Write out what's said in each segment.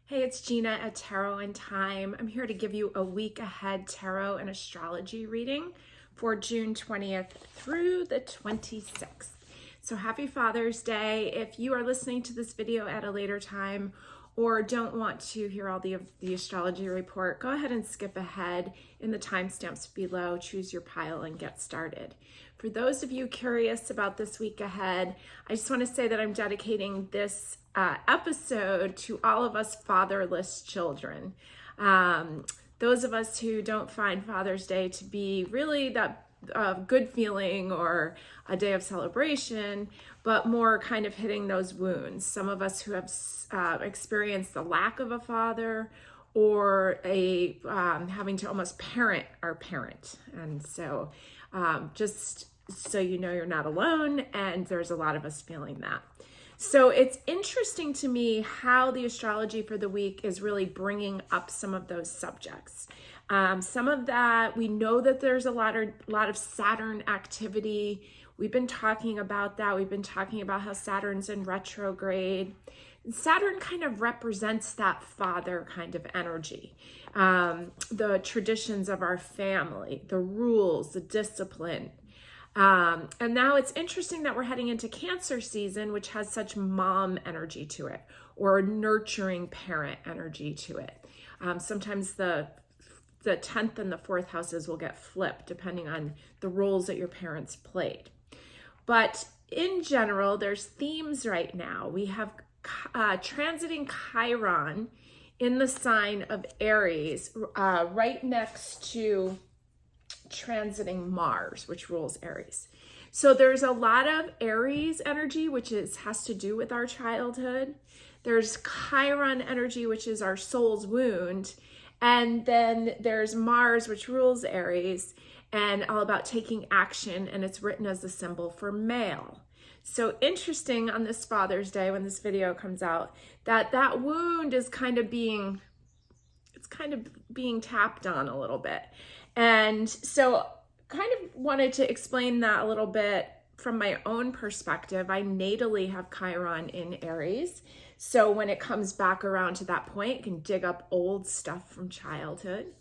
Hey, it's Gina at Tarot and Time. I'm here to give you a week ahead tarot and astrology reading for June 20th through the 26th. So happy Father's Day. If you are listening to this video at a later time or don't want to hear all the astrology report, go ahead and skip ahead in the timestamps below, choose your pile and get started. For those of you curious about this week ahead, I just want to say that I'm dedicating this episode to all of us fatherless children. Those of us who don't find Father's Day to be really that good feeling or a day of celebration, but more kind of hitting those wounds. Some of us who have experienced the lack of a father or having to almost parent our parent. And so just so you know, you're not alone, and there's a lot of us feeling that. So it's interesting to me how the astrology for the week is really bringing up some of those subjects. Some of that, we know that there's a lot of Saturn activity. We've been talking about that. We've been talking about how Saturn's in retrograde. Saturn kind of represents that father kind of energy, the traditions of our family, the rules, the discipline. And now it's interesting that we're heading into Cancer season, which has such mom energy to it, or nurturing parent energy to it. Sometimes the 10th and the 4th houses will get flipped depending on the roles that your parents played. But in general, there's themes right now. We have transiting Chiron in the sign of Aries, right next to transiting Mars, which rules Aries. So there's a lot of Aries energy, which has to do with our childhood. There's Chiron energy, which is our soul's wound. And then there's Mars, which rules Aries, and all about taking action, and it's written as a symbol for male. So interesting on this Father's Day when this video comes out, that wound is kind of being tapped on a little bit. And so kind of wanted to explain that a little bit from my own perspective. I natally have Chiron in Aries. So when it comes back around to that point, it can dig up old stuff from childhood.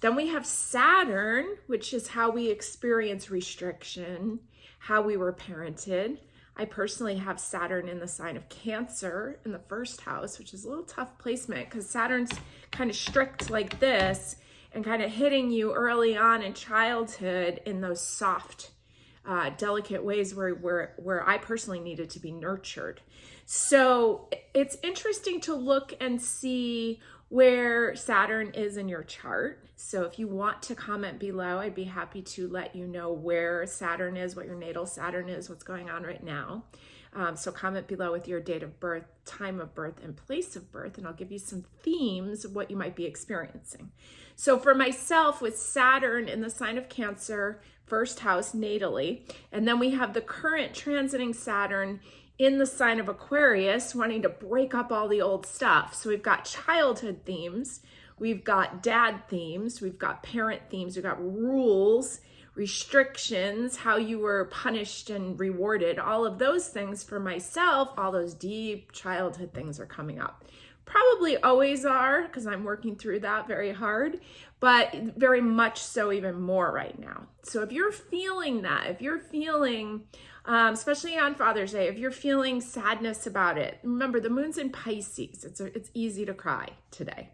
Then we have Saturn, which is how we experience restriction, how we were parented. I personally have Saturn in the sign of Cancer in the 1st house, which is a little tough placement because Saturn's kind of strict like this and kind of hitting you early on in childhood in those soft, delicate ways where I personally needed to be nurtured. So it's interesting to look and see where Saturn is in your chart. So if you want to comment below, I'd be happy to let you know where Saturn is, what your natal Saturn is, what's going on right now. So comment below with your date of birth, time of birth, and place of birth, and I'll give you some themes of what you might be experiencing. So for myself, with Saturn in the sign of Cancer, 1st house natally, and then we have the current transiting Saturn in the sign of Aquarius, wanting to break up all the old stuff. So we've got childhood themes, we've got dad themes, we've got parent themes, we've got rules, restrictions, how you were punished and rewarded, all of those things for myself, all those deep childhood things are coming up. Probably always are, because I'm working through that very hard, but very much so even more right now. So if you're feeling that, if you're feeling, especially on Father's Day, if you're feeling sadness about it, remember the moon's in Pisces. It's easy to cry today.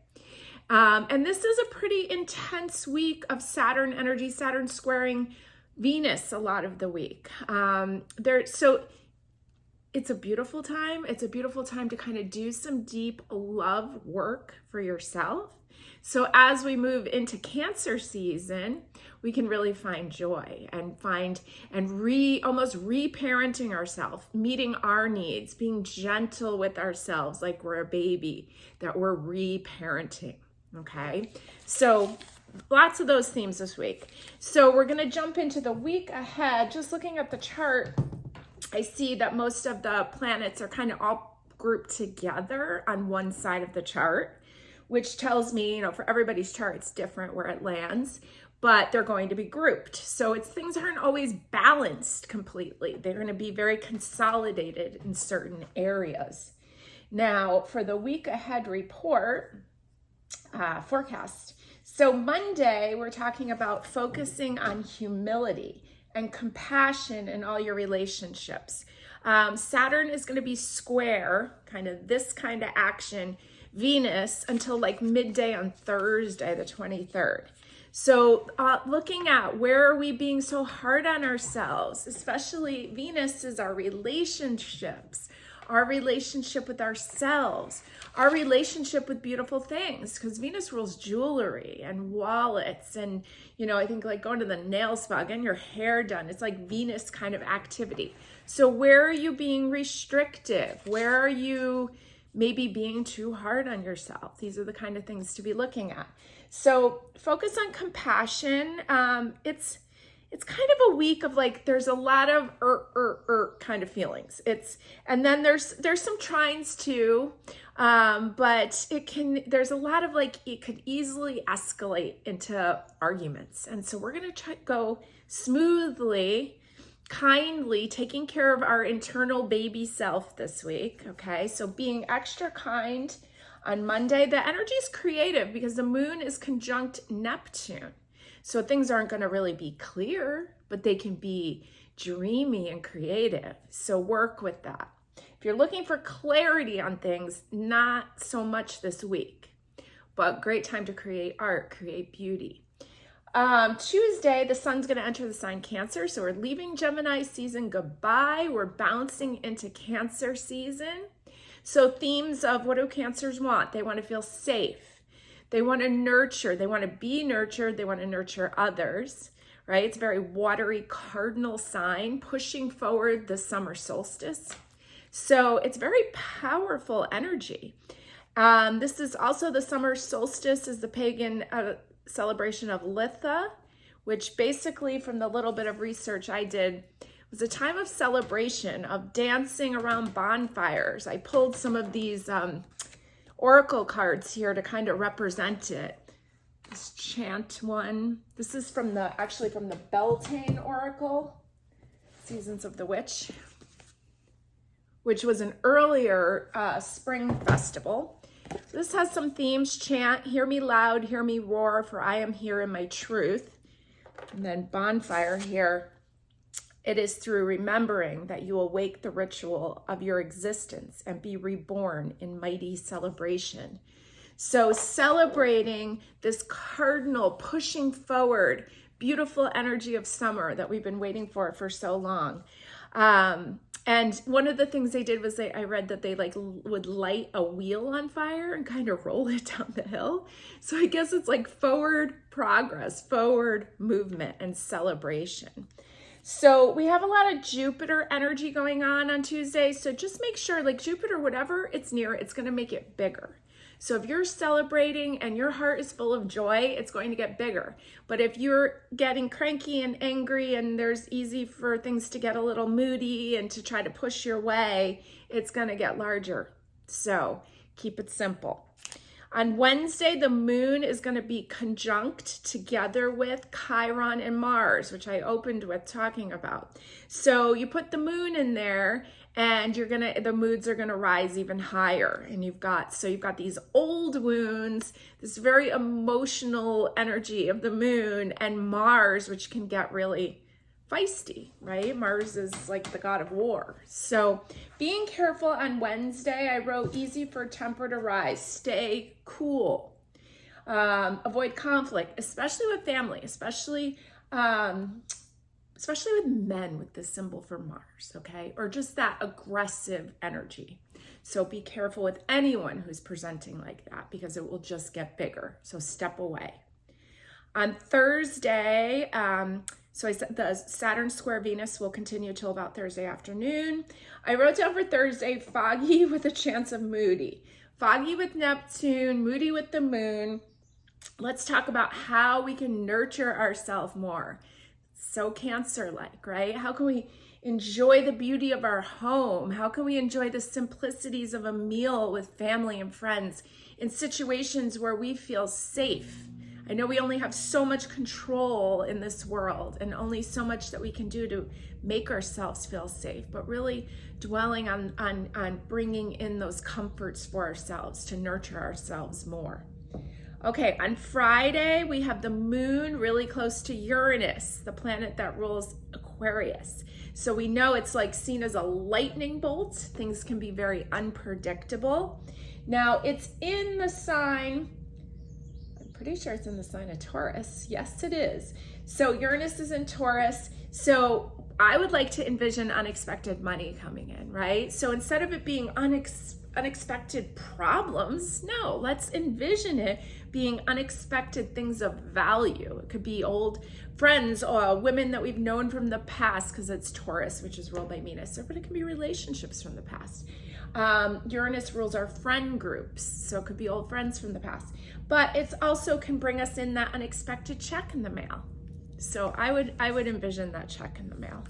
And this is a pretty intense week of Saturn energy, Saturn squaring Venus a lot of the week. So it's a beautiful time. It's a beautiful time to kind of do some deep love work for yourself. So as we move into Cancer season, we can really find joy and almost reparenting ourselves, meeting our needs, being gentle with ourselves like we're a baby, that we're reparenting. Okay, so lots of those themes this week. So we're going to jump into the week ahead. Just looking at the chart, I see that most of the planets are kind of all grouped together on one side of the chart, which tells me, for everybody's chart, it's different where it lands, but they're going to be grouped. So things aren't always balanced completely. They're going to be very consolidated in certain areas. Now, for the week ahead report, forecast. So Monday, we're talking about focusing on humility and compassion in all your relationships. Saturn is going to be square, kind of this kind of action, Venus, until like midday on Thursday, the 23rd. So looking at where are we being so hard on ourselves, especially Venus is our relationships, our relationship with ourselves, our relationship with beautiful things, because Venus rules jewelry and wallets and, you know, I think like going to the nail spa, getting your hair done. It's like Venus kind of activity. So where are you being restrictive? Where are you maybe being too hard on yourself? These are the kind of things to be looking at. So focus on compassion. It's kind of a week of like, there's a lot of kind of feelings. And then there's some trines too, but there's a lot of like, it could easily escalate into arguments. And so we're going to try go smoothly, kindly, taking care of our internal baby self this week. Okay. So being extra kind on Monday. The energy is creative because the moon is conjunct Neptune. So things aren't going to really be clear, but they can be dreamy and creative. So work with that. If you're looking for clarity on things, not so much this week, but great time to create art, create beauty. Tuesday, the sun's going to enter the sign Cancer. So we're leaving Gemini season goodbye. We're bouncing into Cancer season. So themes of what do Cancers want? They want to feel safe. They want to nurture. They want to be nurtured. They want to nurture others, right? It's a very watery cardinal sign pushing forward the summer solstice. So it's very powerful energy. This is also the summer solstice is the pagan celebration of Litha, which basically from the little bit of research I did was a time of celebration, of dancing around bonfires. I pulled some of these oracle cards here to kind of represent it. This chant one. This is actually from the Beltane Oracle, Seasons of the Witch, which was an earlier spring festival. This has some themes. Chant, hear me loud, hear me roar, for I am here in my truth. And then bonfire here. It is through remembering that you awake the ritual of your existence and be reborn in mighty celebration. So celebrating this cardinal pushing forward, beautiful energy of summer that we've been waiting for so long. And one of the things they did was I read that they would light a wheel on fire and kind of roll it down the hill. So I guess it's like forward progress, forward movement and celebration. So we have a lot of Jupiter energy going on Tuesday. So just make sure like Jupiter, whatever it's near, it's going to make it bigger. So if you're celebrating and your heart is full of joy, it's going to get bigger. But if you're getting cranky and angry and there's easy for things to get a little moody and to try to push your way, it's going to get larger. So keep it simple. On Wednesday, the moon is going to be conjunct together with Chiron and Mars, which I opened with talking about. So you put the moon in there and the moods are going to rise even higher. And you've got these old wounds, this very emotional energy of the moon, and Mars, which can get really feisty, right? Mars is like the god of war. So being careful on Wednesday, I wrote easy for temper to rise, stay cool, avoid conflict, especially with family, especially with men with the symbol for Mars, okay? Or just that aggressive energy. So be careful with anyone who's presenting like that because it will just get bigger. So step away. On Thursday, so I said the Saturn square Venus will continue till about Thursday afternoon. I wrote down for Thursday, foggy with a chance of moody. Foggy with Neptune, moody with the moon. Let's talk about how we can nurture ourselves more. So Cancer-like, right? How can we enjoy the beauty of our home? How can we enjoy the simplicities of a meal with family and friends in situations where we feel safe? I know we only have so much control in this world and only so much that we can do to make ourselves feel safe, but really dwelling on bringing in those comforts for ourselves to nurture ourselves more. Okay, on Friday, we have the moon really close to Uranus, the planet that rules Aquarius. So we know it's like seen as a lightning bolt. Things can be very unpredictable. Now, it's in the sign, I'm pretty sure it's in the sign of Taurus. Yes, it is. So Uranus is in Taurus. So I would like to envision unexpected money coming in, right? So instead of it being unexpected problems, no, let's envision it being unexpected things of value. It could be old friends or women that we've known from the past, because it's Taurus, which is ruled by Venus, but it can be relationships from the past. Uranus rules our friend groups, so it could be old friends from the past, but it also can bring us in that unexpected check in the mail. So I would envision that check in the mail.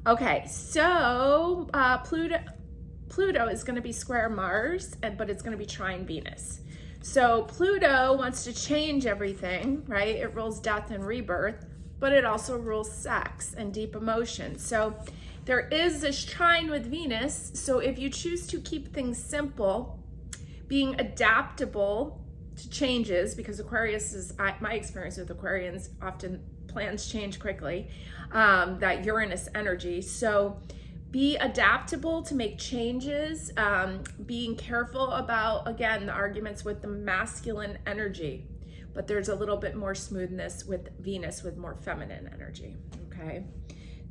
Okay, so Pluto is going to be square Mars, but it's going to be trine Venus. So Pluto wants to change everything, right? It rules death and rebirth, but it also rules sex and deep emotion. So there is this trine with Venus. So if you choose to keep things simple, being adaptable to changes, because Aquarius is, my experience with Aquarians, often plans change quickly, that Uranus energy. So be adaptable to make changes, being careful about, again, the arguments with the masculine energy, but there's a little bit more smoothness with Venus with more feminine energy, okay?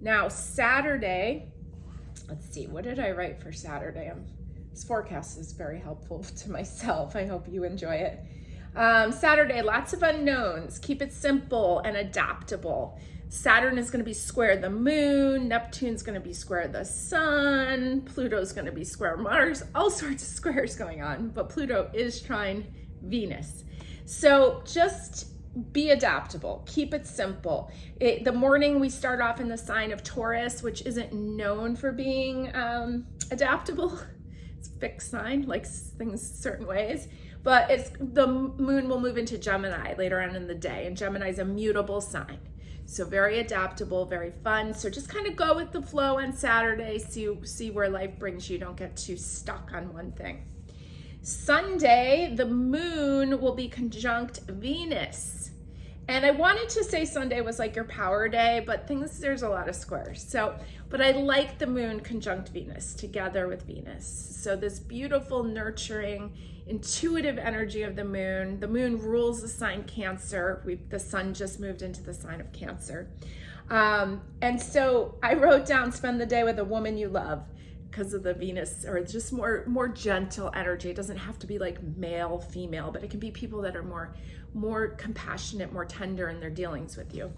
Now, Saturday, let's see, what did I write for Saturday? This forecast is very helpful to myself. I hope you enjoy it. Saturday, lots of unknowns. Keep it simple and adaptable. Saturn is going to be square the moon, Neptune's going to be square the sun, Pluto's going to be square Mars, all sorts of squares going on, but Pluto is trine Venus. So just be adaptable, keep it simple. The morning we start off in the sign of Taurus, which isn't known for being adaptable. It's a fixed sign, likes things certain ways, but the moon will move into Gemini later on in the day, and Gemini is a mutable sign. So very adaptable, very fun. So just kind of go with the flow on Saturday, see where life brings you. Don't get too stuck on one thing. Sunday, the moon will be conjunct Venus. And I wanted to say Sunday was like your power day, but there's a lot of squares. But I like the moon conjunct Venus together with Venus. So this beautiful, nurturing, intuitive energy of the moon. The moon rules the sign Cancer. The sun just moved into the sign of Cancer. And so I wrote down, spend the day with a woman you love, because of the Venus, or just more gentle energy. It doesn't have to be like male, female, but it can be people that are more compassionate, more tender in their dealings with you.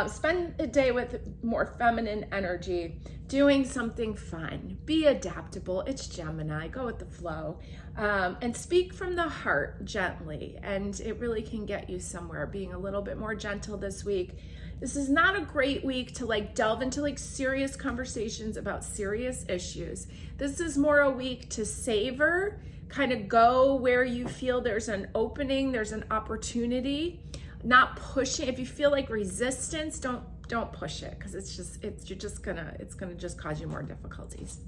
Spend a day with more feminine energy, doing something fun. Be adaptable. It's Gemini. Go with the flow. And speak from the heart gently. And it really can get you somewhere, being a little bit more gentle this week. This is not a great week to delve into serious conversations about serious issues. This is more a week to savor, kind of go where you feel there's an opening, there's an opportunity. Not pushing. If you feel like resistance, don't push it, because it's gonna just cause you more difficulties.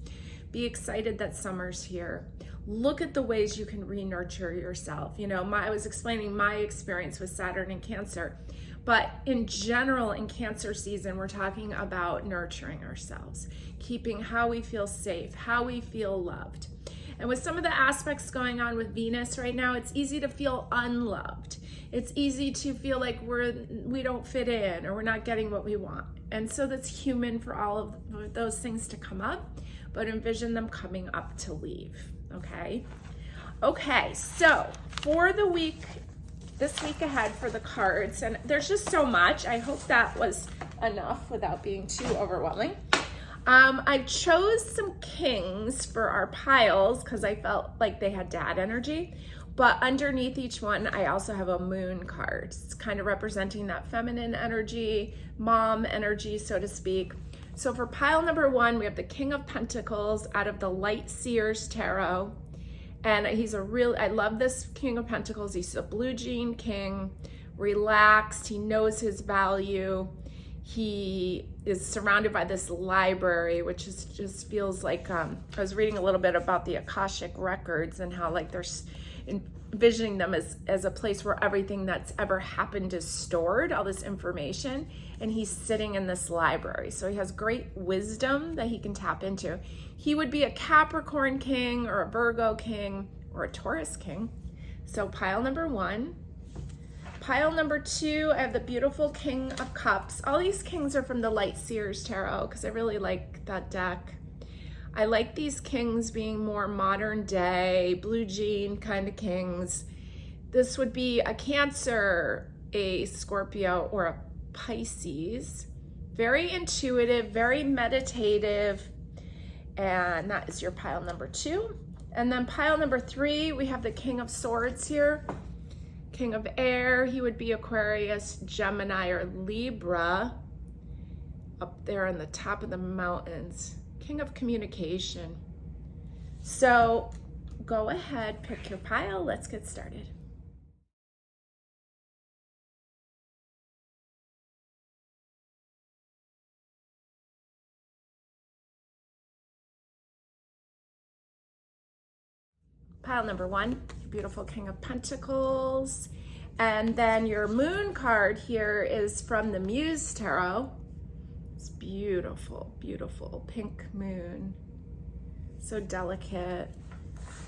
Be excited that summer's here. Look at the ways you can re-nurture yourself. I was explaining my experience with Saturn and Cancer, but in general, in Cancer season, we're talking about nurturing ourselves, keeping how we feel safe, how we feel loved. And with some of the aspects going on with Venus right now, it's easy to feel unloved. It's easy to feel like we don't fit in, or we're not getting what we want. And so that's human for all of those things to come up, but envision them coming up to leave, okay? Okay, so for the week, this week ahead for the cards, and there's just so much. I hope that was enough without being too overwhelming. I chose some kings for our piles because I felt like they had dad energy, but underneath each one, I also have a moon card. It's kind of representing that feminine energy, mom energy, so to speak. So for pile number 1, we have the King of Pentacles out of the Light Seers Tarot. And I love this King of Pentacles. He's a blue jean king relaxed. He knows his value. He is surrounded by this library, which is just feels like, I was reading a little bit about the Akashic records and how like they're envisioning them as a place where everything that's ever happened is stored, all this information, and he's sitting in this library. So he has great wisdom that he can tap into. He would be a Capricorn king or a Virgo king or a Taurus king. So pile number 1. Pile number 2, I have the beautiful King of Cups. All these kings are from the Light Seers Tarot because I really like that deck. I like these kings being more modern day, blue jean kind of kings. This would be a Cancer, a Scorpio, or a Pisces. Very intuitive, very meditative. And that is your pile number 2. And then pile number 3, we have the King of Swords here. King of Air, he would be Aquarius, Gemini, or Libra, up there on the top of the mountains. King of Communication. So go ahead, pick your pile. Let's get started. Pile number 1, your beautiful King of Pentacles. And then your moon card here is from the Muse Tarot. It's beautiful, beautiful pink moon. So delicate,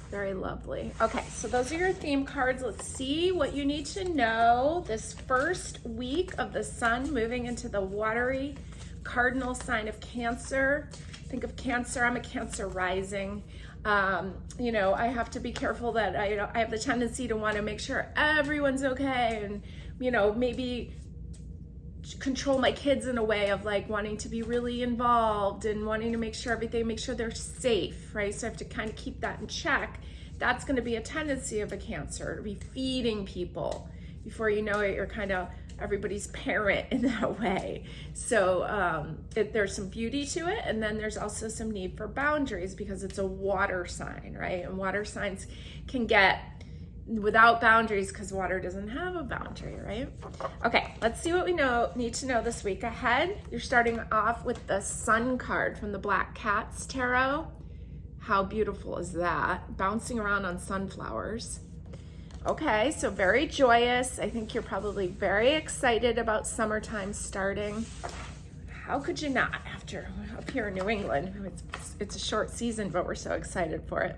very lovely. Okay, so those are your theme cards. Let's see what you need to know this first week of the sun moving into the watery cardinal sign of Cancer. Think of Cancer, I'm a Cancer rising. You know, I have to be careful that I have the tendency to want to make sure everyone's okay and, you know, maybe control my kids in a way of like wanting to be really involved and wanting to make sure they're safe, right? So I have to kind of keep that in check. That's going to be a tendency of a Cancer, to be feeding people. Before you know it, you're kind of everybody's parent in that way. So there's some beauty to it, and then there's also some need for boundaries because it's a water sign, right? And water signs can get without boundaries because water doesn't have a boundary, right? Okay, let's see what we need to know this week ahead. You're starting off with the Sun card from the Black Cats Tarot. How beautiful is that? Bouncing around on sunflowers. Okay, so very joyous. I think you're probably very excited about summertime starting. How could you not after up here in New England? It's a short season, but we're so excited for it.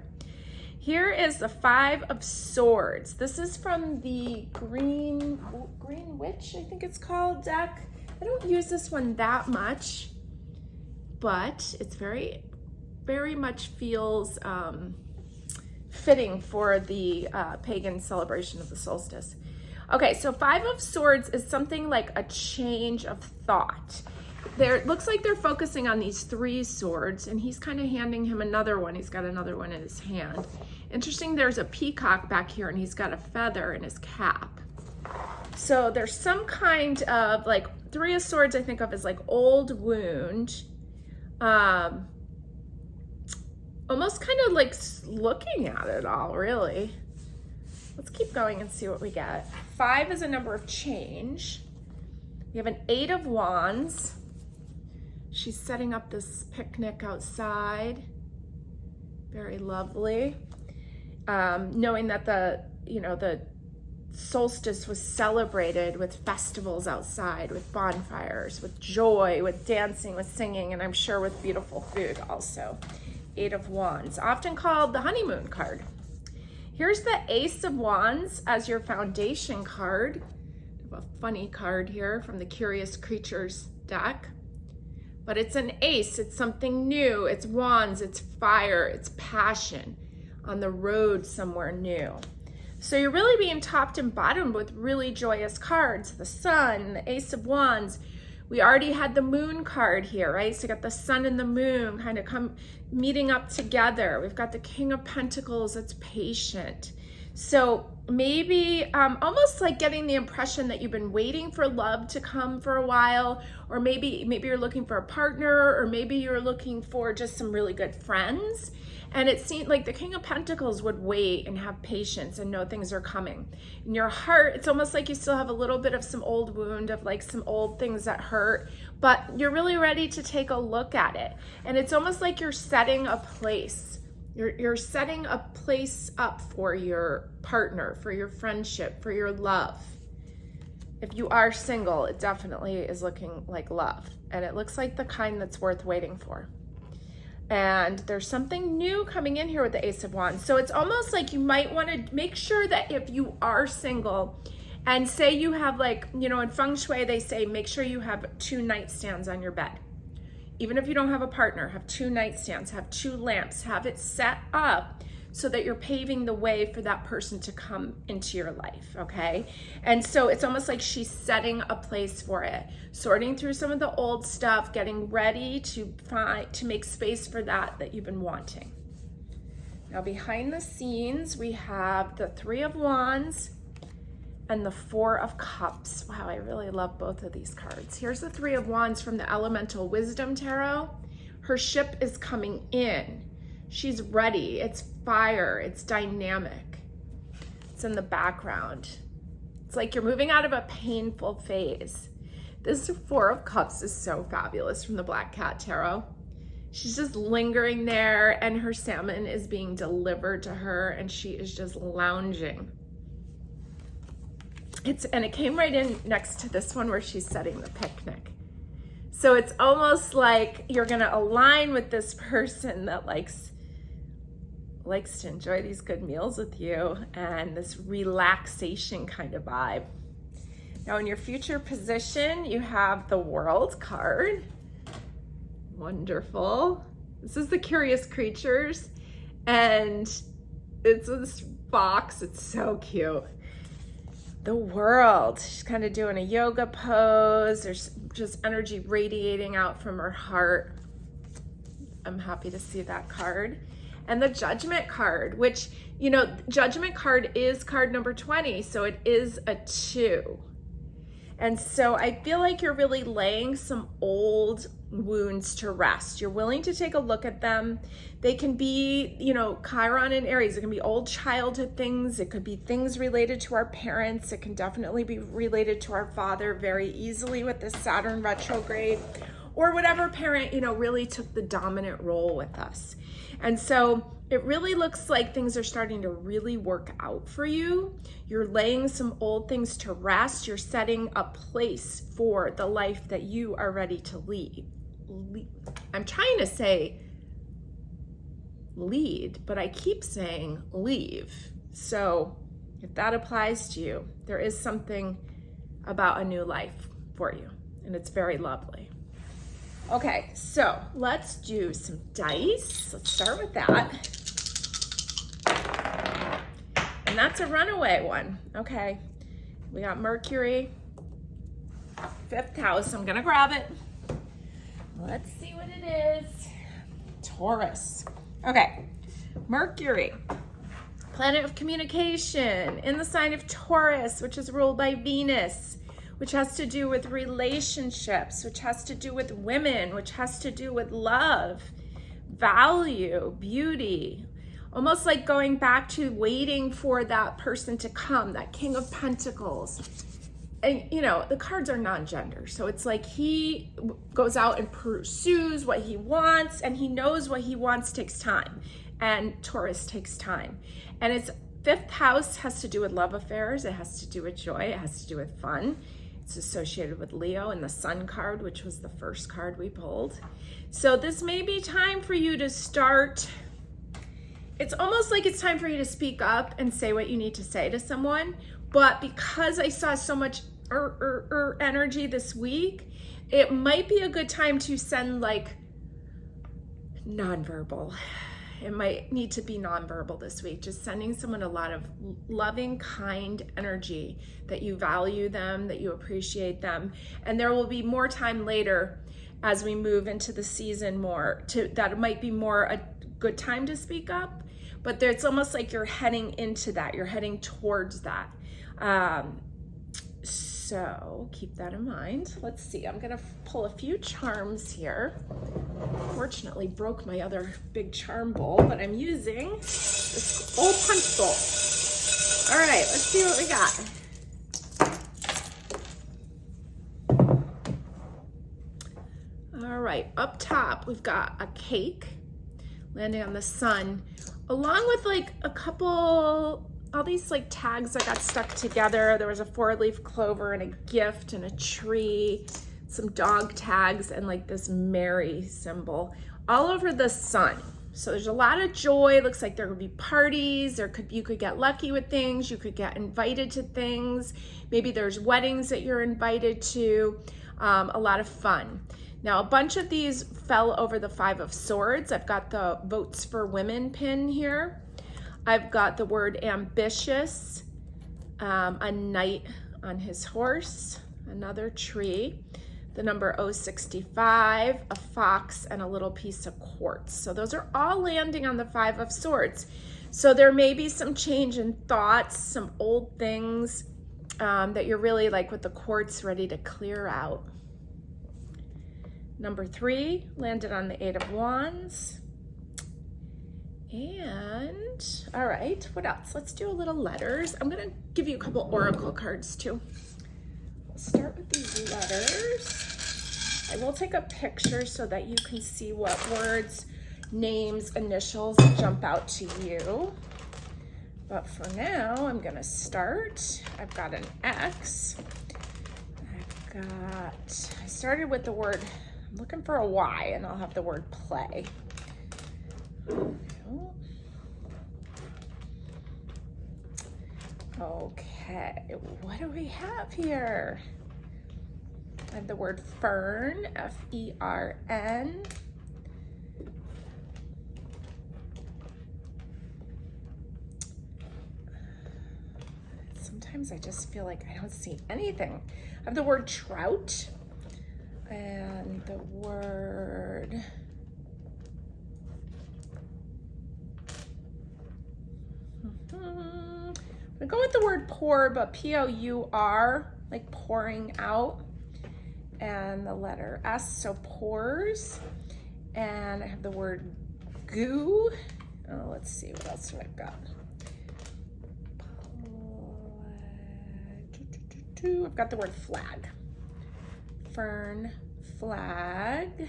Here is the 5 of Swords. This is from the Green Witch, I think it's called, deck. I don't use this one that much, but it's very, very much feels fitting for the pagan celebration of the solstice. Okay, so 5 of Swords is something like a change of thought. It looks like they're focusing on these 3 swords, and he's kind of handing him another one. He's got another one in his hand. Interesting, there's a peacock back here, and he's got a feather in his cap. So there's some kind of, like, 3 of Swords I think of as like old wound. Almost kind of like looking at it all, really. Let's keep going and see what we get. 5 is a number of change. We have an 8 of Wands. She's setting up this picnic outside. Very lovely. Knowing that the solstice was celebrated with festivals outside, with bonfires, with joy, with dancing, with singing, and I'm sure with beautiful food also. 8 of Wands, often called the honeymoon card. Here's the Ace of Wands as your foundation card. A funny card here from the Curious Creatures deck. But it's an ace, it's something new, it's wands, it's fire, it's passion on the road somewhere new. So you're really being topped and bottomed with really joyous cards. The Sun, the Ace of Wands. We already had the Moon card here, right? So you got the Sun and the Moon kind of meeting up together. We've got the King of Pentacles, that's patient. So maybe almost like getting the impression that you've been waiting for love to come for a while, or maybe you're looking for a partner, or maybe you're looking for just some really good friends. And it seemed like the King of Pentacles would wait and have patience and know things are coming. In your heart, it's almost like you still have a little bit of some old wound of like some old things that hurt, but you're really ready to take a look at it. And it's almost like you're setting a place. You're setting a place up for your partner, for your friendship, for your love. If you are single, it definitely is looking like love. And it looks like the kind that's worth waiting for. And there's something new coming in here with the Ace of Wands. So it's almost like you might want to make sure that if you are single, and say you have like, you know, in Feng Shui, they say, make sure you have 2 nightstands on your bed. Even if you don't have a partner, have 2 nightstands, have 2 lamps, have it set up so that you're paving the way for that person to come into your life, okay? And so it's almost like she's setting a place for it, sorting through some of the old stuff, getting ready to make space for that you've been wanting. Now behind the scenes, we have the 3 of Wands and the 4 of Cups. Wow, I really love both of these cards. Here's the 3 of Wands from the Elemental Wisdom Tarot. Her ship is coming in. She's ready. It's fire. It's dynamic. It's in the background. It's like you're moving out of a painful phase. This 4 of Cups is so fabulous from the Black Cat Tarot. She's just lingering there, and her salmon is being delivered to her, and she is just lounging. And it came right in next to this one where she's setting the picnic. So it's almost like you're gonna align with this person that likes to enjoy these good meals with you and this relaxation kind of vibe. Now in your future position, you have the World card. Wonderful. This is the Curious Creatures, and it's this box. It's so cute. The World. She's kind of doing a yoga pose. There's just energy radiating out from her heart. I'm happy to see that card. And the Judgment card, which, you know, Judgment card is card number 20, so it is a 2. And so I feel like you're really laying some old wounds to rest. You're willing to take a look at them. They can be, you know, Chiron and Aries. It can be old childhood things. It could be things related to our parents. It can definitely be related to our father very easily with this Saturn retrograde, or whatever parent, you know, really took the dominant role with us. And so it really looks like things are starting to really work out for you. You're laying some old things to rest. You're setting a place for the life that you are ready to lead. I'm trying to say lead, but I keep saying leave. So if that applies to you, there is something about a new life for you, and it's very lovely. Okay, so let's do some dice. Let's start with that. And that's a runaway one. Okay, we got Mercury, 5th house. I'm gonna grab it. Let's see what it is. Taurus. Okay, Mercury, planet of communication, in the sign of Taurus, which is ruled by Venus, which has to do with relationships, which has to do with women, which has to do with love, value, beauty, almost like going back to waiting for that person to come, that King of Pentacles. And, you know, the cards are non-gender. So it's like he goes out and pursues what he wants, and he knows what he wants takes time. And Taurus takes time. And its 5th house has to do with love affairs. It has to do with joy. It has to do with fun. It's associated with Leo and the Sun card, which was the first card we pulled. So this may be time for you to start. It's almost like it's time for you to speak up and say what you need to say to someone. But because I saw so much energy this week, it might be a good time to send like nonverbal. It might need to be nonverbal this week, just sending someone a lot of loving, kind energy, that you value them, that you appreciate them. And there will be more time later as we move into the season more that it might be more a good time to speak up. but it's almost like you're heading into that. You're heading towards that. So keep that in mind. Let's see, I'm gonna pull a few charms here. Fortunately, broke my other big charm bowl, but I'm using this old punch bowl. All right, let's see what we got. All right, up top, we've got a cake landing on the sun, along with like a couple, all these like tags that got stuck together. There was a 4-leaf clover and a gift and a tree, some dog tags, and like this Mary symbol all over the sun. So there's a lot of joy. Looks like there would be parties. You could get lucky with things. You could get invited to things. Maybe there's weddings that you're invited to. A lot of fun. Now, a bunch of these fell over the 5 of Swords. I've got the Votes for Women pin here. I've got the word ambitious, a knight on his horse, another tree, the number 065, a fox, and a little piece of quartz. So those are all landing on the 5 of Swords. So there may be some change in thoughts, some old things that you're really like with the quartz ready to clear out. Number 3 landed on the 8 of Wands. And, all right, what else? Let's do a little letters. I'm gonna give you a couple oracle cards too. We'll start with these letters. I will take a picture so that you can see what words, names, initials jump out to you. But for now, I'm gonna start. I've got an X. I started with the word, I'm looking for a Y, and I'll have the word play. Okay, what do we have here? I have the word fern, F-E-R-N. Sometimes I just feel like I don't see anything. I have the word trout and the word I go with the word pour, but P-O-U-R, like pouring out, and the letter S, so pours. And I have the word goo. Oh, let's see, what else do I got? I've got the word flag. Fern, flag.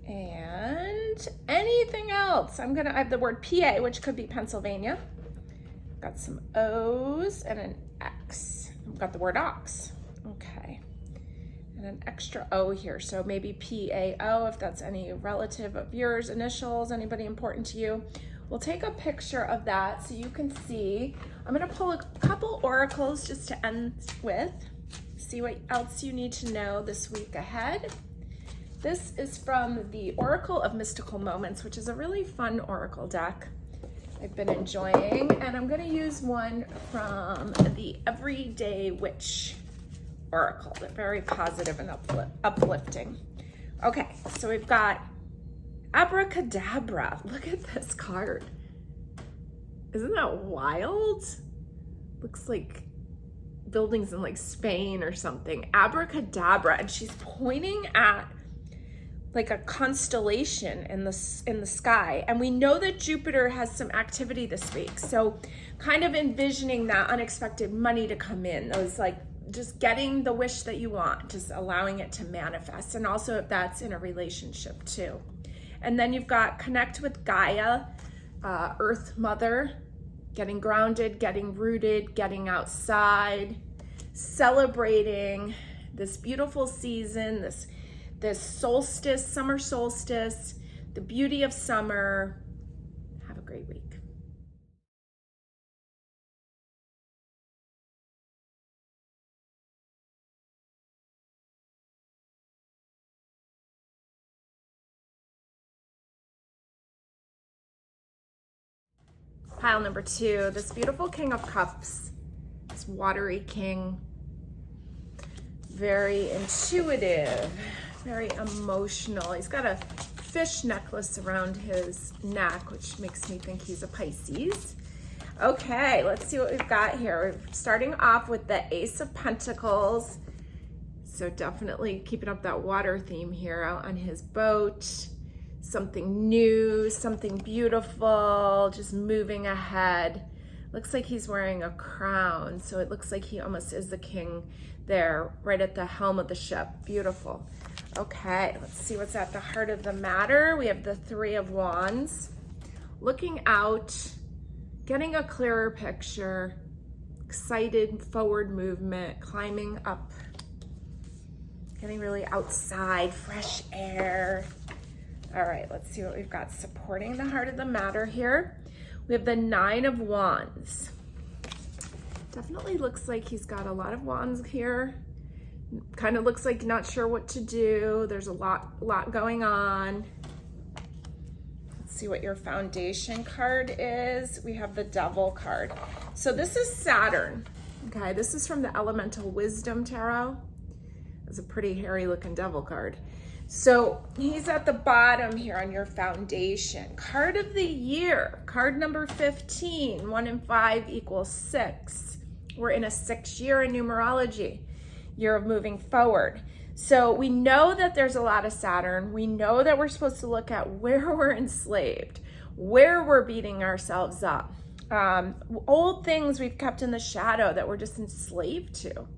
And anything else? I have the word PA, which could be Pennsylvania. Got some O's and an X. I've got the word ox. Okay. And an extra O here. So maybe P-A-O, if that's any relative of yours, initials, anybody important to you. We'll take a picture of that so you can see. I'm going to pull a couple oracles just to end with. See what else you need to know this week ahead. This is from the Oracle of Mystical Moments, which is a really fun oracle deck I've been enjoying. And I'm going to use one from the Everyday Witch Oracle. They're very positive and uplifting. Okay, so we've got Abracadabra. Look at this card. Isn't that wild? Looks like buildings in like Spain or something. Abracadabra, and she's pointing at like a constellation in the sky. And we know that Jupiter has some activity this week. So kind of envisioning that unexpected money to come in, those like just getting the wish that you want, just allowing it to manifest. And also if that's in a relationship too. And then you've got connect with Gaia, Earth Mother, getting grounded, getting rooted, getting outside, celebrating this beautiful season, this solstice, summer solstice, the beauty of summer. Have a great week. Pile number 2, this beautiful King of Cups, this watery king, very intuitive, very emotional. He's got a fish necklace around his neck, which makes me think he's a Pisces. Okay, let's see what we've got here. We're starting off with the Ace of Pentacles. So definitely keeping up that water theme here, out on his boat. Something new, something beautiful, just moving ahead. Looks like he's wearing a crown, so it looks like he almost is the king there, right at the helm of the ship. Beautiful. Okay, let's see what's at the heart of the matter. We have the Three of Wands. Looking out, getting a clearer picture, excited forward movement, climbing up, getting really outside, fresh air. All right, let's see what we've got supporting the heart of the matter here. We have the Nine of Wands. Definitely looks like he's got a lot of wands here. Kind of looks like not sure what to do. There's a lot going on. Let's see what your foundation card is. We have the Devil card. So this is Saturn. Okay, this is from the Elemental Wisdom Tarot. It's a pretty hairy looking devil card. So he's at the bottom here on your foundation. Card of the year, card number 15, 1 and 5 equals 6. We're in a 6-year in numerology, year of moving forward. So we know that there's a lot of Saturn. We know that we're supposed to look at where we're enslaved, where we're beating ourselves up, old things we've kept in the shadow that we're just enslaved to.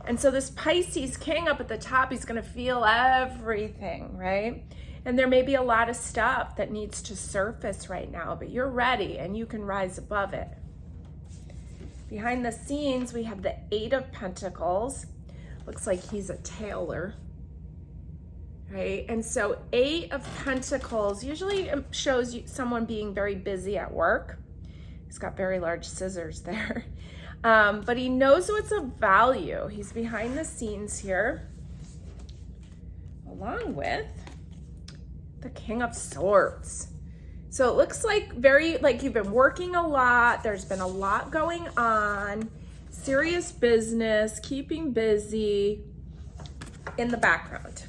And so this Pisces king up at the top, he's going to feel everything, right? And there may be a lot of stuff that needs to surface right now, but you're ready and you can rise above it. Behind the scenes, we have the Eight of Pentacles. Looks like he's a tailor, right? And so Eight of Pentacles usually shows you someone being very busy at work. He's got very large scissors there. But he knows what's of value. He's behind the scenes here, along with the King of Swords. So it looks like you've been working a lot. There's been a lot going on, serious business, keeping busy in the background.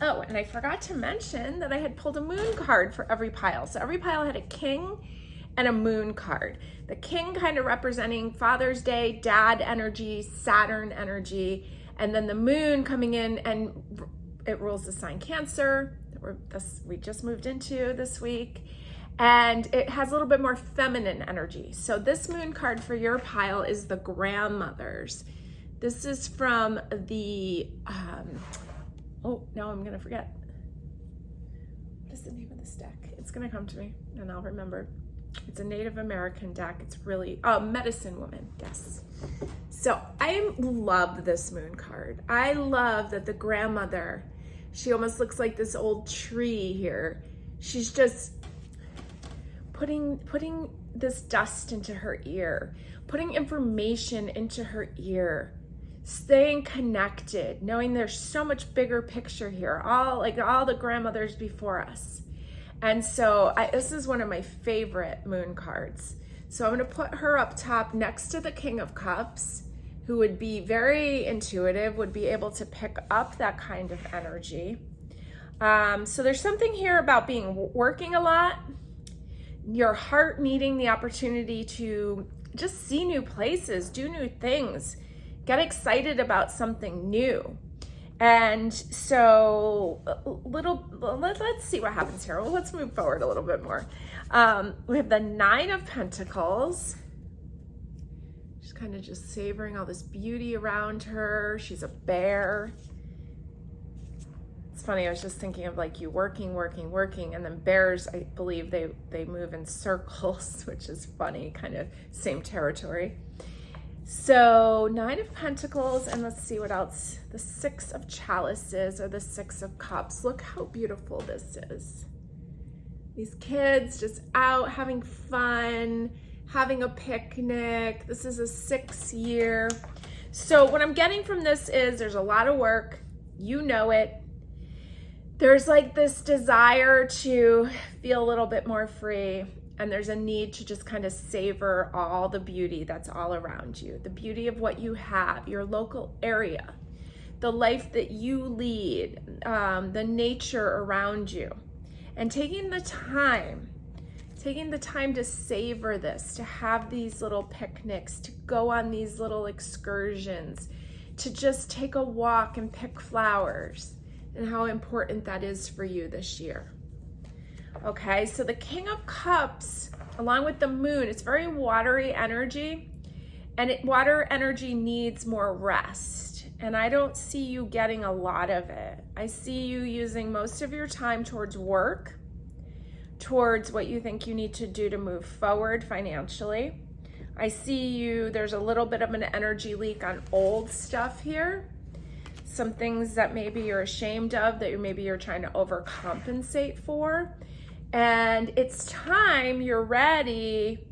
Oh, and I forgot to mention that I had pulled a moon card for every pile. So every pile had a king and a moon card. The king kind of representing Father's Day, dad energy, Saturn energy, and then the moon coming in, and it rules the sign Cancer that we just moved into this week, and it has a little bit more feminine energy. So this moon card for your pile is the grandmothers. This is from the, oh, now I'm gonna forget. What is the name of this deck? It's gonna come to me and I'll remember. It's a Native American deck. It's really, Medicine Woman, yes. So I love this moon card. I love that the grandmother, she almost looks like this old tree here. She's just putting this dust into her ear, putting information into her ear, staying connected, knowing there's so much bigger picture here, all the grandmothers before us. And so this is one of my favorite moon cards. So I'm going to put her up top next to the King of Cups, who would be very intuitive, would be able to pick up that kind of energy. So there's something here about working a lot, your heart needing the opportunity to just see new places, do new things, get excited about something new. And so let's see what happens here. Well, let's move forward a little bit more. We have the Nine of Pentacles. She's kind of just savoring all this beauty around her. She's a bear. It's funny, I was just thinking of like you working, and then bears, I believe they move in circles, which is funny, kind of same territory. So Nine of Pentacles, and let's see what else. The Six of Chalices or the Six of Cups. Look how beautiful this is. These kids just out having fun, having a picnic. This is a 6-year. So what I'm getting from this is there's a lot of work. You know it. There's like this desire to feel a little bit more free. And there's a need to just kind of savor all the beauty that's all around you. The beauty of what you have, your local area, the life that you lead, the nature around you. and taking the time to savor this, to have these little picnics, to go on these little excursions, to just take a walk and pick flowers, and how important that is for you this year. Okay, so the King of Cups, along with the moon, it's very watery energy, and water energy needs more rest. And I don't see you getting a lot of it. I see you using most of your time towards work, towards what you think you need to do to move forward financially. I see you, there's a little bit of an energy leak on old stuff here. Some things that maybe you're ashamed of, that maybe you're trying to overcompensate for. And it's time you're ready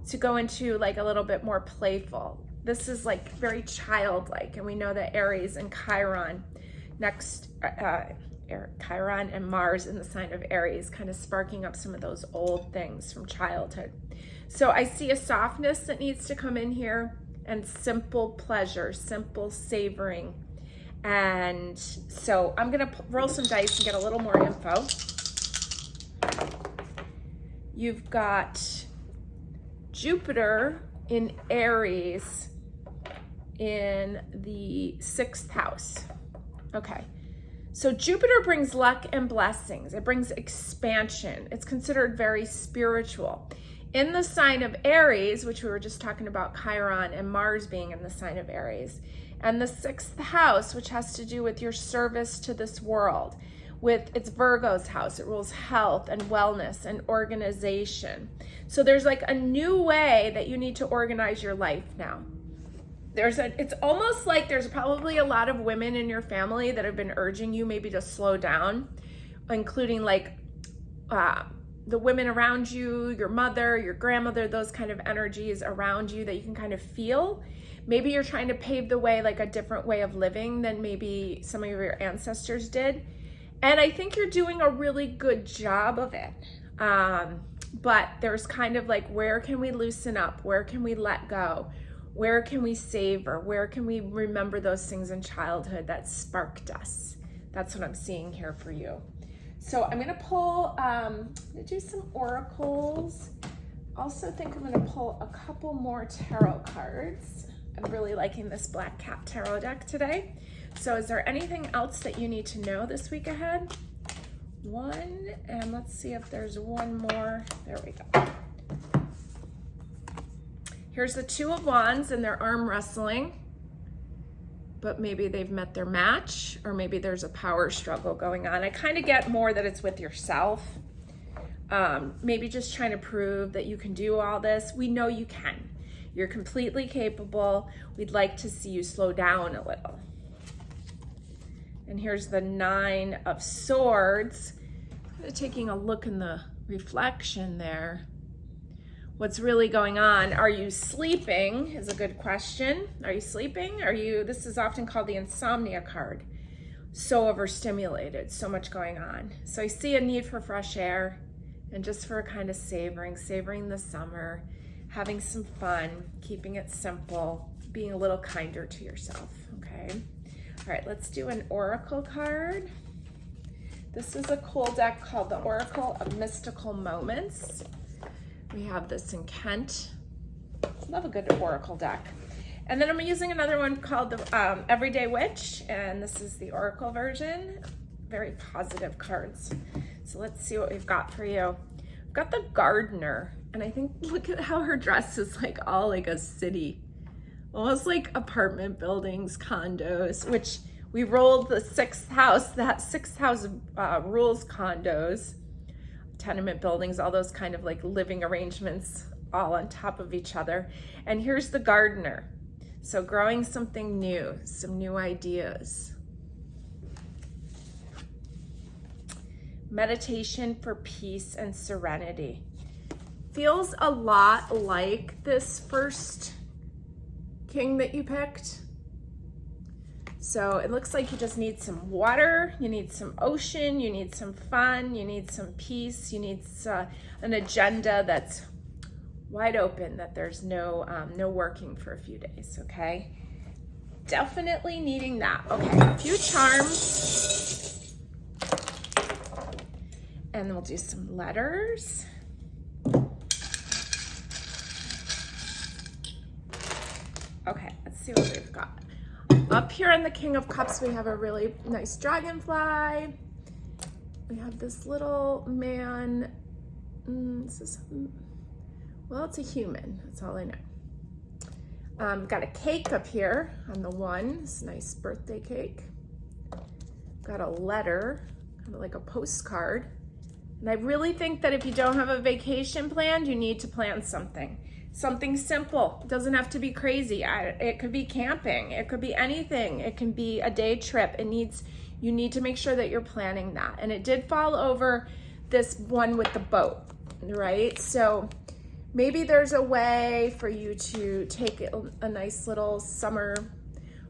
to go into like a little bit more playful. This is like very childlike, and we know that Aries and Chiron next, Chiron and Mars in the sign of Aries, kind of sparking up some of those old things from childhood. So I see a softness that needs to come in here, and simple pleasure, simple savoring. And so I'm gonna roll some dice and get a little more info. You've got Jupiter in Aries in the 6th house. Okay. So Jupiter brings luck and blessings. It brings expansion. It's considered very spiritual. In the sign of Aries, which we were just talking about Chiron and Mars being in the sign of Aries, and the 6th house, which has to do with your service to this world, it's Virgo's house. It rules health and wellness and organization. So there's like a new way that you need to organize your life now. It's almost like there's probably a lot of women in your family that have been urging you maybe to slow down, including like the women around you, your mother, your grandmother, those kind of energies around you that you can kind of feel. Maybe you're trying to pave the way, like a different way of living than maybe some of your ancestors did. And I think you're doing a really good job of it. But there's kind of like, where can we loosen up? Where can we let go? Where can we savor? Where can we remember those things in childhood that sparked us? That's what I'm seeing here for you. So I'm gonna pull, do some oracles. Also think I'm gonna pull a couple more tarot cards. I'm really liking this Black Cat Tarot deck today. So is there anything else that you need to know this week ahead? One, and let's see if there's one more. There we go. Here's the Two of Wands, and they're arm wrestling, but maybe they've met their match, or maybe there's a power struggle going on. I kind of get more that it's with yourself. Maybe just trying to prove that you can do all this. We know you can. You're completely capable. We'd like to see you slow down a little. And here's the Nine of Swords. Taking a look in the reflection there. What's really going on? Are you sleeping is a good question. Are you sleeping? This is often called the insomnia card. So overstimulated, so much going on. So I see a need for fresh air and just for a kind of savoring the summer, having some fun, keeping it simple, being a little kinder to yourself, okay? All right, let's do an oracle card. This is a cool deck called the Oracle of Mystical Moments. We have this in Kent. Love a good oracle deck. And then I'm using another one called the Everyday Witch, and this is the oracle version. Very positive cards. So let's see what we've got for you. We've got the Gardener, and I think, look at how her dress is like all like a city. Almost like apartment buildings, condos, which we rolled the 6th house. That 6th house rules condos, tenement buildings, all those kind of like living arrangements all on top of each other. And here's the Gardener. So growing something new, some new ideas. Meditation for peace and serenity. Feels a lot like this first king that you picked. So it looks like you just need some water, you need some ocean, you need some fun, you need some peace, you need an agenda that's wide open, that there's no working for a few days, okay? Definitely needing that. Okay, a few charms. And then we'll do some letters. Okay, let's see what we've got. Up here in the King of Cups, we have a really nice dragonfly. We have this little man. Well, it's a human. That's all I know. Got a cake up here on the one. It's a nice birthday cake. Got a letter, kind of like a postcard. And I really think that if you don't have a vacation planned, you need to plan something. Something simple. It doesn't have to be crazy. It could be camping. It could be anything. It can be a day trip. You need to make sure that you're planning that. And it did fall over this one with the boat, right? So maybe there's a way for you to take a nice little summer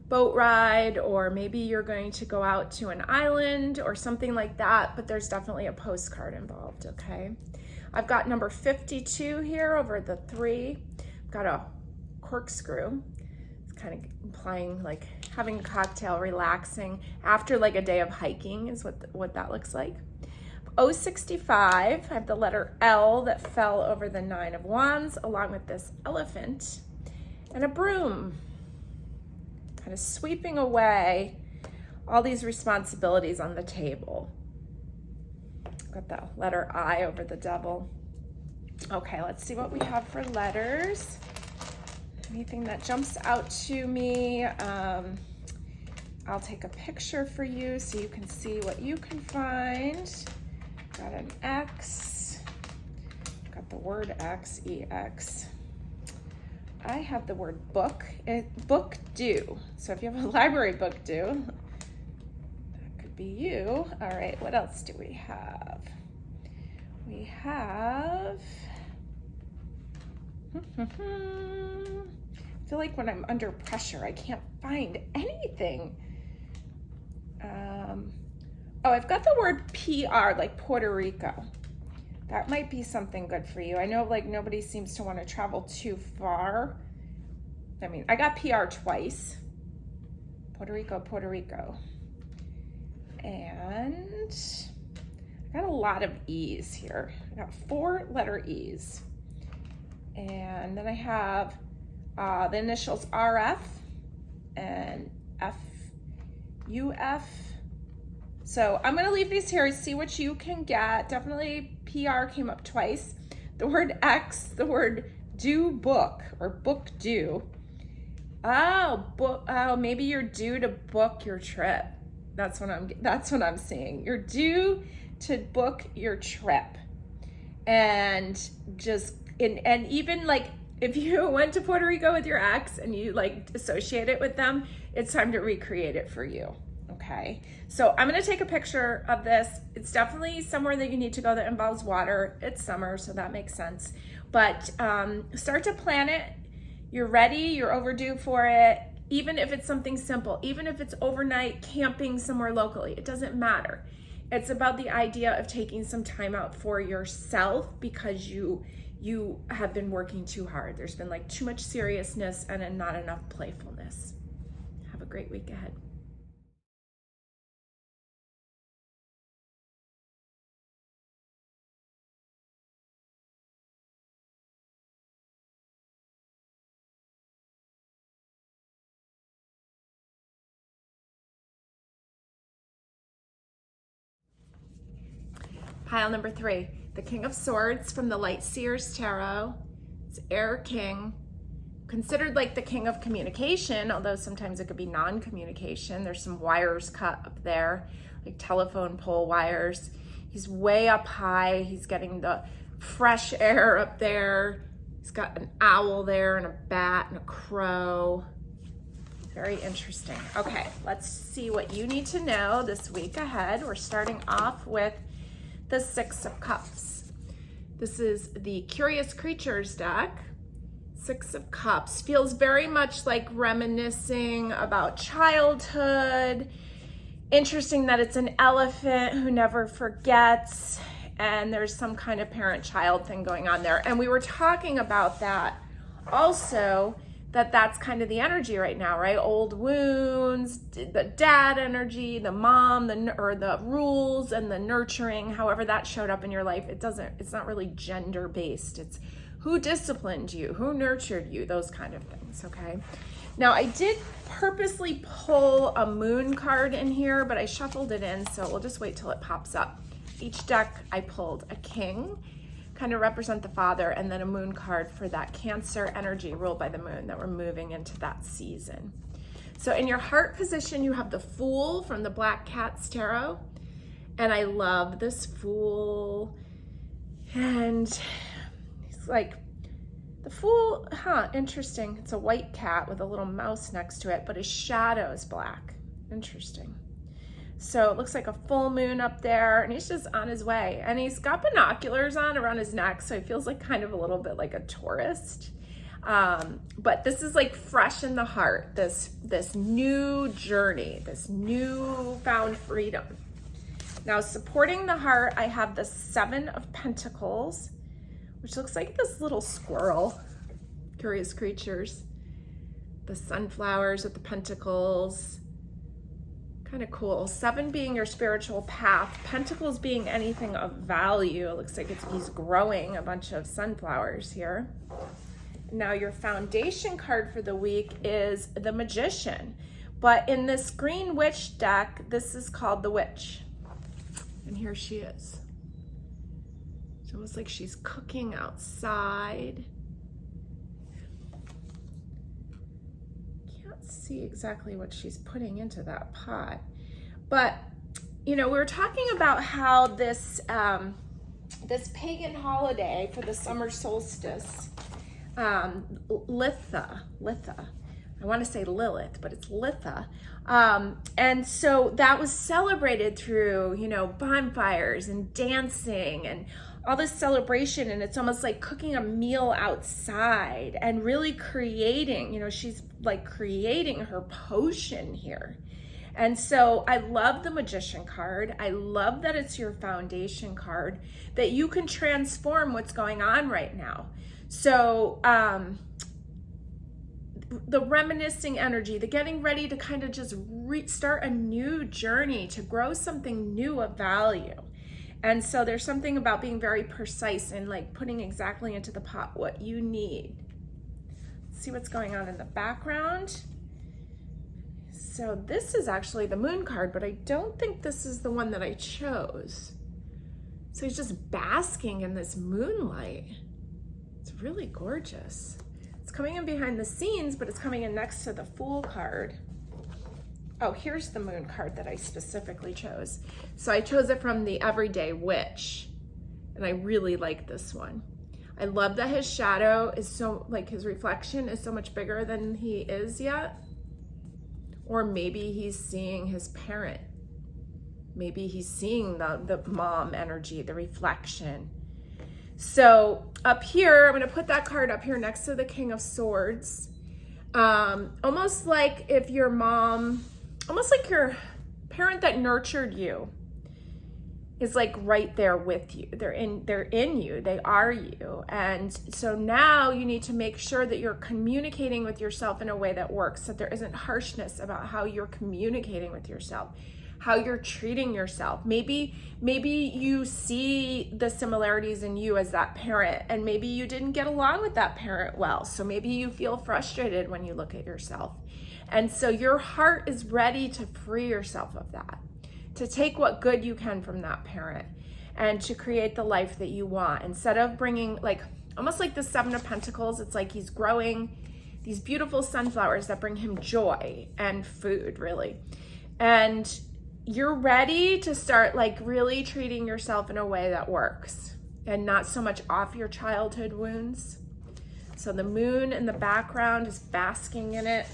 boat ride, or maybe you're going to go out to an island or something like that, but there's definitely a postcard involved, okay? I've got number 52 here over the 3. I've got a corkscrew. It's kind of implying like having a cocktail, relaxing after like a day of hiking is what that looks like. 065, I have the letter L that fell over the 9 of Wands, along with this elephant and a broom, kind of sweeping away all these responsibilities on the table. Got the letter I over the devil. Okay, let's see what we have for letters. Anything that jumps out to me. I'll take a picture for you so you can see what you can find. Got an X. Got the word X, EX. I have the word book. Book due. So if you have a library book due, that could be you. All right, what else do we have? We have, I feel like when I'm under pressure, I can't find anything. Oh, I've got the word PR, like Puerto Rico. That might be something good for you. I know like nobody seems to want to travel too far. I mean, I got PR twice. Puerto Rico. And I got a lot of E's here. I got 4 letter E's. And then I have the initials RF and FUF. So I'm gonna leave these here, see what you can get. Definitely PR came up twice. The word X, the word due book or book due. Oh, maybe you're due to book your trip. That's what I'm seeing. You're due to book your trip. And even like if you went to Puerto Rico with your ex and you like associate it with them, it's time to recreate it for you. Okay, so I'm gonna take a picture of this. It's definitely somewhere that you need to go that involves water. It's summer, so that makes sense. But start to plan it. You're ready, you're overdue for it. Even if it's something simple, even if it's overnight camping somewhere locally, it doesn't matter. It's about the idea of taking some time out for yourself because you have been working too hard. There's been like too much seriousness and not enough playfulness. Have a great week ahead. Pile number 3, the King of Swords from the Light Seers Tarot. It's Air King, considered like the king of communication, although sometimes it could be non-communication. There's some wires cut up there, like telephone pole wires. He's way up high. He's getting the fresh air up there. He's got an owl there and a bat and a crow. Very interesting. Okay, let's see what you need to know this week ahead. We're starting off with the 6 of Cups. This is the Curious Creatures deck. 6 of Cups feels very much like reminiscing about childhood. Interesting that it's an elephant who never forgets, and there's some kind of parent-child thing going on there. And we were talking about that also, that's kind of the energy right now, right? Old wounds, the dad energy, the mom, or the rules and the nurturing, however that showed up in your life. It's not really gender based. It's who disciplined you, who nurtured you, those kind of things, okay? Now, I did purposely pull a moon card in here, but I shuffled it in, so we'll just wait till it pops up. Each deck I pulled a king, kind of represent the father, and then a moon card for that Cancer energy ruled by the moon that we're moving into that season. So in your heart position, you have the Fool from the Black Cat's Tarot. And I love this Fool. And it's like, the Fool, interesting. It's a white cat with a little mouse next to it, but his shadow is black. Interesting. So it looks like a full moon up there, and he's just on his way. And he's got binoculars on around his neck, so he feels like kind of a little bit like a tourist. But this is like fresh in the heart, this new journey, this newfound freedom. Now, supporting the heart, I have the Seven of Pentacles, which looks like this little squirrel. Curious creatures. The sunflowers with the pentacles. Kind of cool. 7 being your spiritual path. Pentacles being anything of value. It looks like he's growing a bunch of sunflowers here. Now your foundation card for the week is the Magician. But in this Green Witch deck, this is called the Witch. And here she is. It's almost like she's cooking outside. See exactly what she's putting into that pot, but we were talking about how this this pagan holiday for the summer solstice, Litha, I want to say Lilith, but it's Litha, and so that was celebrated through bonfires and dancing and all this celebration, and it's almost like cooking a meal outside and really creating, she's like creating her potion here. And so I love the Magician card. I love that it's your foundation card, that you can transform what's going on right now. So the reminiscing energy, the getting ready to kind of just start a new journey, to grow something new of value. And so there's something about being very precise and like putting exactly into the pot what you need. Let's see what's going on in the background. So this is actually the moon card, but I don't think this is the one that I chose. So he's just basking in this moonlight. It's really gorgeous. It's coming in behind the scenes, but it's coming in next to the Fool card. Oh, here's the moon card that I specifically chose. So I chose it from the Everyday Witch, and I really like this one. I love that his shadow is so, like his reflection is so much bigger than he is yet. Or maybe he's seeing his parent. Maybe he's seeing the mom energy, the reflection. So up here, I'm gonna put that card up here next to the King of Swords. Almost like if your mom, almost like your parent that nurtured you is like right there with you. They're in you, they are you. And so now you need to make sure that you're communicating with yourself in a way that works, that there isn't harshness about how you're communicating with yourself, how you're treating yourself. Maybe you see the similarities in you as that parent, and maybe you didn't get along with that parent well. So maybe you feel frustrated when you look at yourself. And so your heart is ready to free yourself of that, to take what good you can from that parent and to create the life that you want. Instead of bringing, like, almost like the Seven of Pentacles, it's like he's growing these beautiful sunflowers that bring him joy and food, really. And you're ready to start like really treating yourself in a way that works and not so much off your childhood wounds. So the moon in the background is basking in it.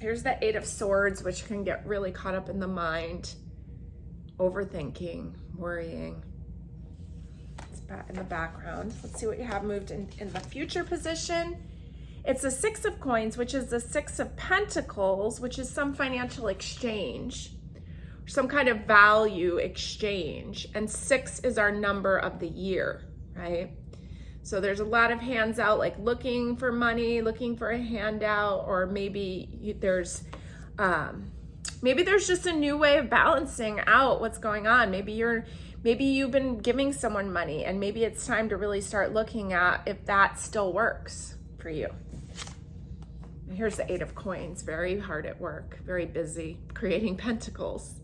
Here's the Eight of Swords, which can get really caught up in the mind, overthinking, worrying. It's in the background. Let's see what you have moved in the future position. It's the Six of Coins, which is the Six of Pentacles, which is some financial exchange, some kind of value exchange. And 6 is our number of the year, right? So there's a lot of hands out, like looking for money, looking for a handout, or maybe there's just a new way of balancing out what's going on. Maybe you've been giving someone money, and maybe it's time to really start looking at if that still works for you. And here's the 8 of Coins, very hard at work, very busy creating pentacles.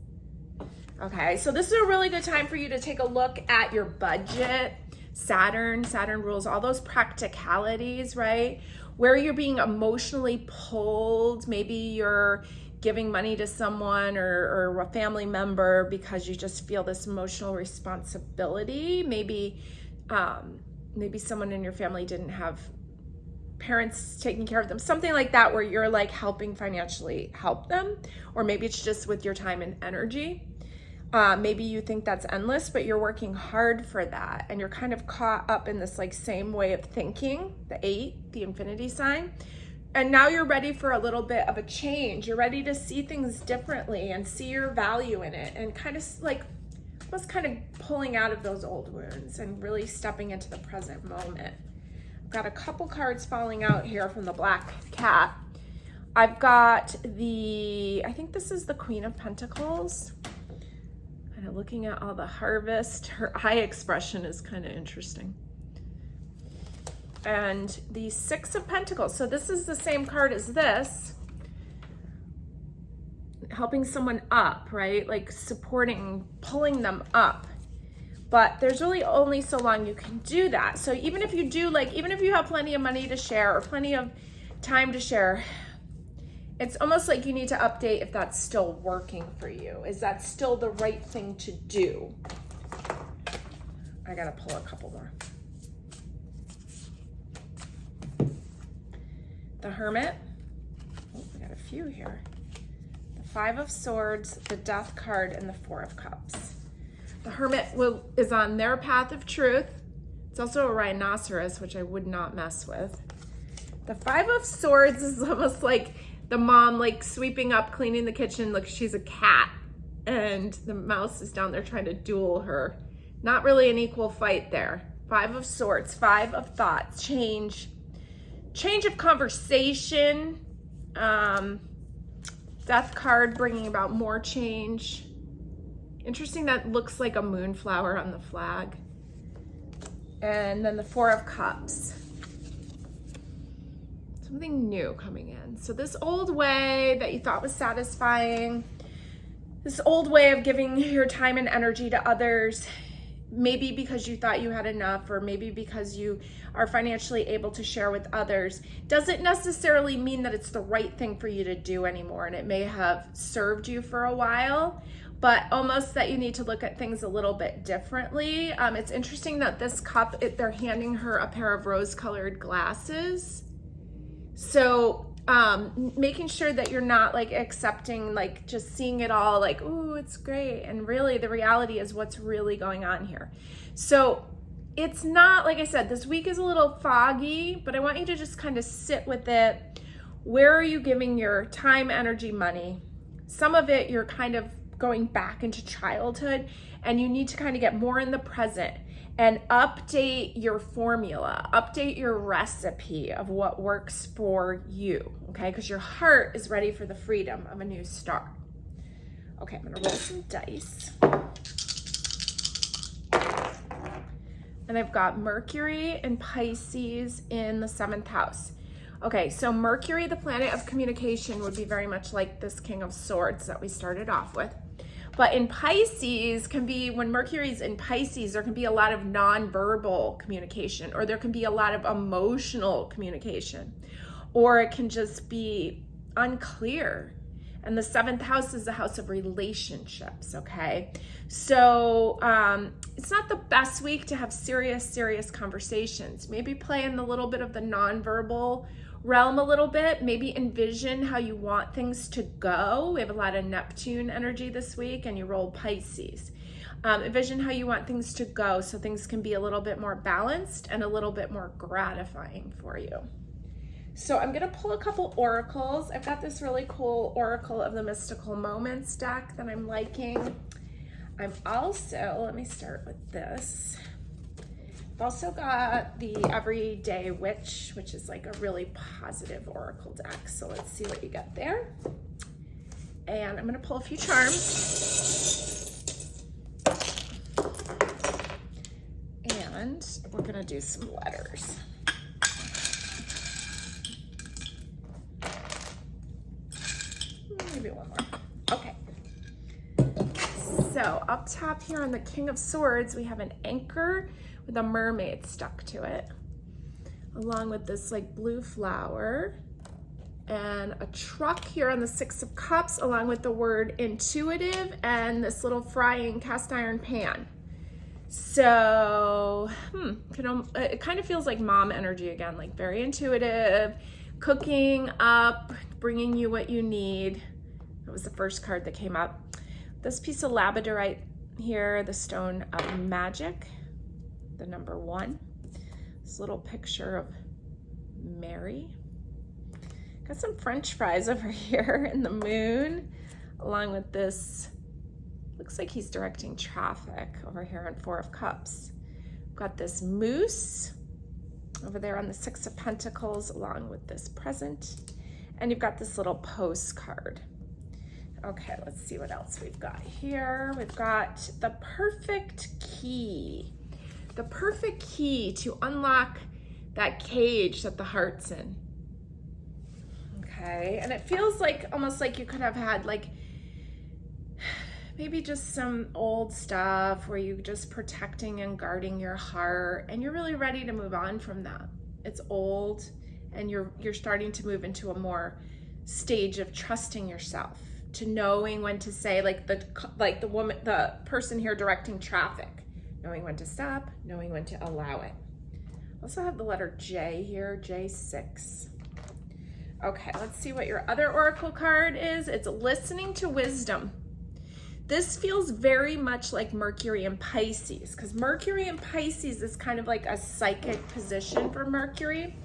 Okay, so this is a really good time for you to take a look at your budget. Saturn rules all those practicalities, right? Where you're being emotionally pulled. Maybe you're giving money to someone or a family member because you just feel this emotional responsibility. Maybe someone in your family didn't have parents taking care of them, something like that, where you're like helping financially help them, or maybe it's just with your time and energy. Maybe you think that's endless, but you're working hard for that, and you're kind of caught up in this like same way of thinking, the 8, the infinity sign. And now you're ready for a little bit of a change. You're ready to see things differently and see your value in it, and kind of like almost kind of pulling out of those old wounds and really stepping into the present moment. I've got a couple cards falling out here from the Black Cat. I've got I think this is the Queen of Pentacles. Kind of looking at all the harvest. Her eye expression is kind of interesting. And the 6 of Pentacles. So this is the same card as this. Helping someone up, right? Like supporting, pulling them up. But there's really only so long you can do that. So even if you do, like, even if you have plenty of money to share or plenty of time to share, it's almost like you need to update if that's still working for you. Is that still the right thing to do? I gotta pull a couple more. The Hermit. Oh, we got a few here. The 5 of Swords, the Death card, and the 4 of Cups. The Hermit is on their path of truth. It's also a rhinoceros, which I would not mess with. The 5 of Swords is almost like the mom, like sweeping up, cleaning the kitchen. Look, she's a cat, and the mouse is down there trying to duel her. Not really an equal fight there. 5 of Swords, 5 of Thoughts, change of conversation. Death card bringing about more change. Interesting, that looks like a moonflower on the flag. And then the 4 of Cups. Something new coming in. So this old way that you thought was satisfying, this old way of giving your time and energy to others, maybe because you thought you had enough, or maybe because you are financially able to share with others, doesn't necessarily mean that it's the right thing for you to do anymore. And it may have served you for a while, but almost that you need to look at things a little bit differently. It's interesting that this cup, they're handing her a pair of rose-colored glasses. So making sure that you're not like accepting, like just seeing it all like, ooh, it's great. And really the reality is what's really going on here. So it's not, like I said, this week is a little foggy, but I want you to just kind of sit with it. Where are you giving your time, energy, money? Some of it you're kind of going back into childhood, and you need to kind of get more in the present and update your formula, update your recipe of what works for you, okay? Because your heart is ready for the freedom of a new start. Okay, I'm gonna roll some dice. And I've got Mercury and Pisces in the 7th house. Okay, so Mercury, the planet of communication, would be very much like this King of Swords that we started off with. But in Pisces can be, when Mercury's in Pisces, there can be a lot of nonverbal communication, or there can be a lot of emotional communication, or it can just be unclear. And the 7th house is the house of relationships, okay? So it's not the best week to have serious conversations. Maybe play in the little bit of the nonverbal realm a little bit. Maybe envision how you want things to go. We have a lot of Neptune energy this week, and you roll Pisces. Envision how you want things to go so things can be a little bit more balanced and a little bit more gratifying for you. So I'm gonna pull a couple oracles. I've got this really cool Oracle of the Mystical Moments deck that I'm liking. I'm also, let me start with this. I've also got the Everyday Witch, which is like a really positive oracle deck. So let's see what you get there. And I'm gonna pull a few charms. And we're gonna do some letters. Maybe one more. Okay. So up top here on the King of Swords, we have an anchor with a mermaid stuck to it, along with this like blue flower, and a truck here on the Six of Cups, along with the word intuitive and this little frying cast iron pan. So it kind of feels like mom energy again, like very intuitive, cooking up, bringing you what you need. That was the first card that came up. This piece of labradorite here, the stone of magic, the number 1. This little picture of Mary. Got some French fries over here in the moon, along with this, looks like he's directing traffic over here on 4 of Cups. Got this moose over there on the 6 of Pentacles, along with this present. And you've got this little postcard. Okay, let's see what else we've got here. We've got the perfect key. The perfect key to unlock that cage that the heart's in. Okay, and it feels like almost like you could have had like maybe just some old stuff where you're just protecting and guarding your heart, and you're really ready to move on from that. It's old, and you're starting to move into a more stage of trusting yourself, to knowing when to say, like the person here directing traffic, knowing when to stop, knowing when to allow it. Also have the letter J here, J6. Okay, let's see what your other oracle card is. It's listening to wisdom. This feels very much like Mercury in Pisces, because Mercury in Pisces is kind of like a psychic position for Mercury,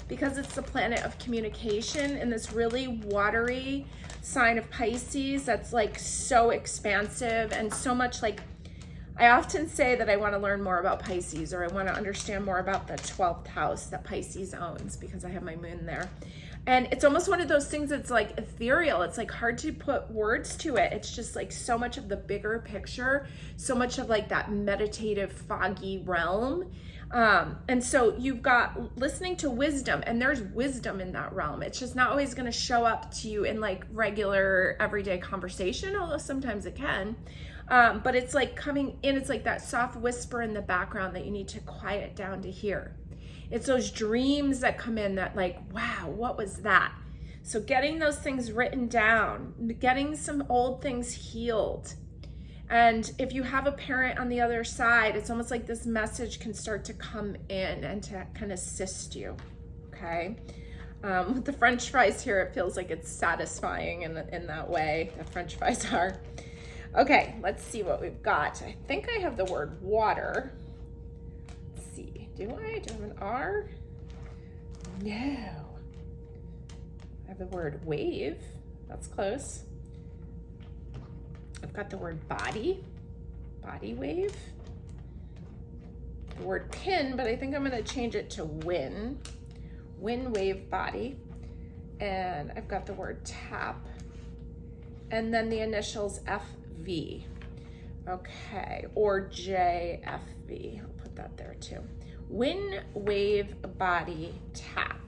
because it's the planet of communication in this really watery sign of Pisces that's like so expansive and so much like, I often say that I want to learn more about Pisces, or I want to understand more about the 12th house that Pisces owns, because I have my moon there. And it's almost one of those things that's like ethereal. It's like hard to put words to it. It's just like so much of the bigger picture, so much of like that meditative, foggy realm. And so you've got listening to wisdom, and there's wisdom in that realm. It's just not always going to show up to you in like regular everyday conversation, although sometimes it can. But it's like coming in, it's like that soft whisper in the background that you need to quiet down to hear. It's those dreams that come in that like, wow, what was that? So getting those things written down, getting some old things healed. And if you have a parent on the other side, it's almost like this message can start to come in and to kind of assist you, okay? With the French fries here, it feels like it's satisfying in that way, the French fries are. Okay, let's see what we've got. I think I have the word water. Let's see, do I have an R? No. I have the word wave, that's close. I've got the word body, body wave. The word pin, but I think I'm gonna change it to win wave body. And I've got the word tap, and then the initials FV. Okay, or JFV, I'll put that there too. Win, wave, body, tap.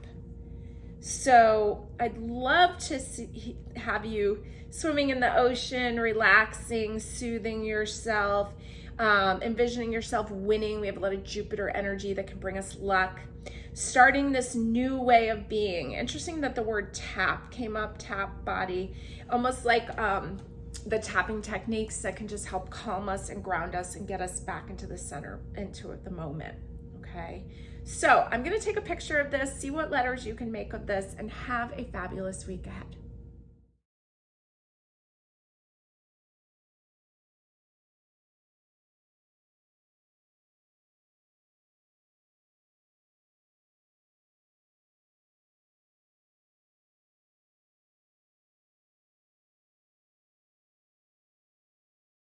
So I'd love to have you swimming in the ocean, relaxing, soothing yourself, envisioning yourself winning. We have a lot of Jupiter energy that can bring us luck. Starting this new way of being. Interesting that the word tap came up, tap, body, almost like the tapping techniques that can just help calm us and ground us and get us back into the center, into the moment, okay? So I'm gonna take a picture of this, see what letters you can make of this, and have a fabulous week ahead.